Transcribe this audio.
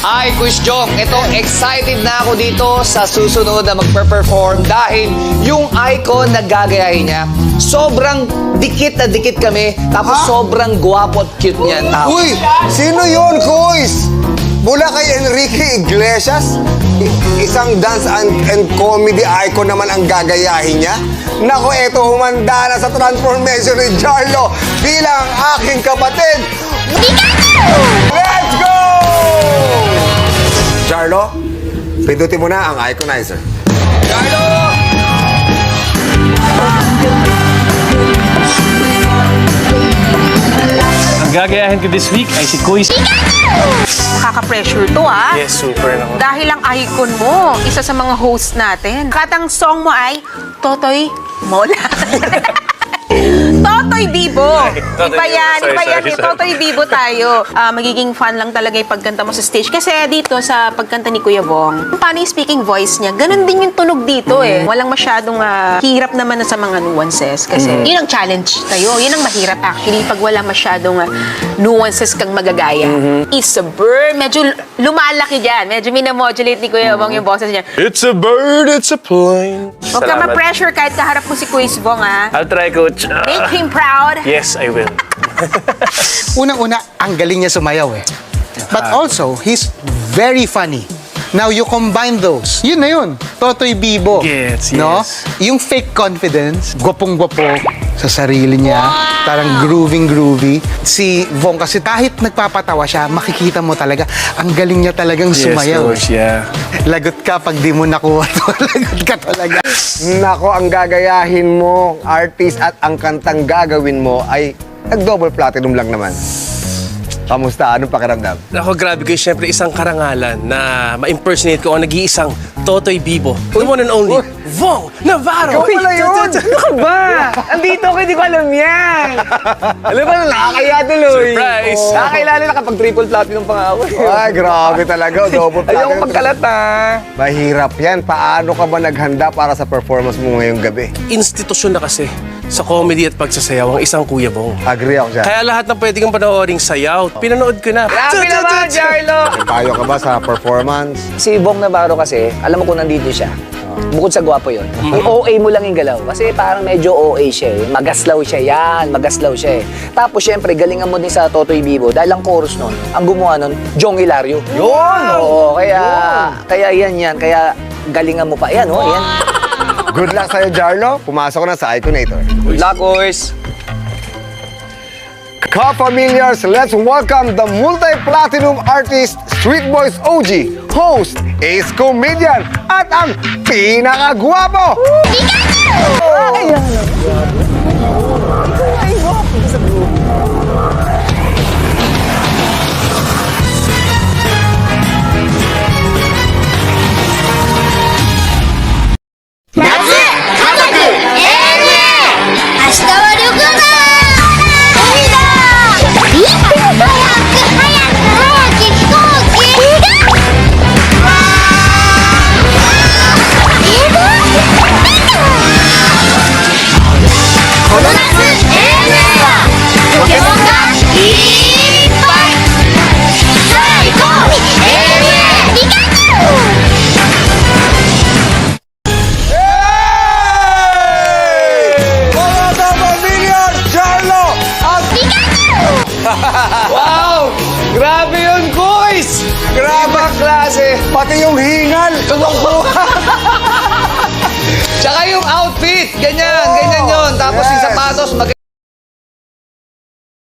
Ay, Quiz Jong, ito, excited na ako dito sa susunod na magpe-perform dahil yung icon na gagayahin niya, sobrang dikit na dikit kami, tapos sobrang gwapo at cute niyan. Uy, sino yun, Kuis? Mula kay Enrique Iglesias? Isang dance and comedy icon naman ang gagayahin niya? Naku, eto, humanda na sa transformation ni Jarlo bilang aking kapatid. Let's go! Jarlo, pindutin mo na ang iconizer. Carlo! Ang gagayahin ko this week ay si Kuis. Nakaka-pressure to, ah. Yes, super naman. Dahil ang icon mo, isa sa mga host natin. Katang song mo ay Totoy Mola. Totoy Bibo. Totoy Iba yan, Bibo. iba yan. Sorry. Totoy Bibo tayo. Magiging fan lang talaga yung pagkanta mo sa stage. Kasi dito sa pagkanta ni Kuya Bong, paano yung speaking voice niya, ganun din yung tunog dito eh. Walang masyadong hirap naman sa mga nuances. Kasi yun ang challenge tayo. Yun ang mahirap actually pag wala masyadong nuances kang magagaya. It's a bird. Medyo lumalaki dyan. Medyo minamodulate ni Kuya Bong yung boses niya. It's a bird, it's a plane. Huwag ka ma-pressure kahit kaharap mo si Kuya Bong, ah. I'll try, Coach. Make him proud. Yes, I will. Unang-una, ang galing niya sumayaw eh. But also, he's very funny. Now, you combine those. Yun na yun. Totoy Bibo. Yes, No? yes. Yung fake confidence, gwapong-gwapo sa sarili niya. Parang groovy. Si Vong, kasi kahit nagpapatawa siya, makikita mo talaga, ang galing niya talagang sumayaw. Coach, yeah. Lagot ka pag di mo nakuha to. Lagot ka talaga. Nako, ang gagayahin mo, artist at ang kantang gagawin mo ay nag-double platinum lang naman. Kamusta? Anong pakiramdam? Ako, grabe ko, syempre, isang karangalan na ma-impersonate ko ang nag-iisang Totoy Bibo. The one and only, Vong Navarro! Ikaw pala yun! Ano ka ba? Andito ako, hindi ko alam yan. Alam mo, nakakaya tuloy. Surprise! Oh. Nakakailala na kapag triple platinum pa nga ako. Ay, grabe talaga. Double platinum. Ayoko magkalat, ah. Mahirap yan. Paano ka ba naghanda para sa performance mo ngayong gabi? Institusyon na kasi sa comedy at pagsasayaw ang isang Kuya Bong. Agree ako dyan. Kaya lahat ng pwede kang panooring sayaw, pinanood ko na. Grabe naman, Jarlo. Payo ka ba sa performance? Si Bong Navarro kasi, alam mo kung nandito siya. Bukod sa gwapo yun, i-OA mo lang yung galaw. Kasi parang medyo OA siya eh. Magaslaw siya yan, magaslaw siya eh. Tapos syempre, galingan mo din sa Totoy Bibo dahil ang chorus nun, ang gumawa nun, Jong Hilario. Yun! Oo, kaya yan. Kaya galingan mo pa. Yan, oh, yan. Good luck sa'yo, Jarlo. Pumasok na sa Iconator. Good luck, boys. Ka-familiars, let's welcome the multi-platinum artist, Street Boys OG, host, ace comedian, at ang pinakagwapo! Mga ka-familiars, Jarlo at Wow! Grabe yun, Kuis! grabe klase, pati yung hingal. Tsaka yung outfit, ganyan yun. Tapos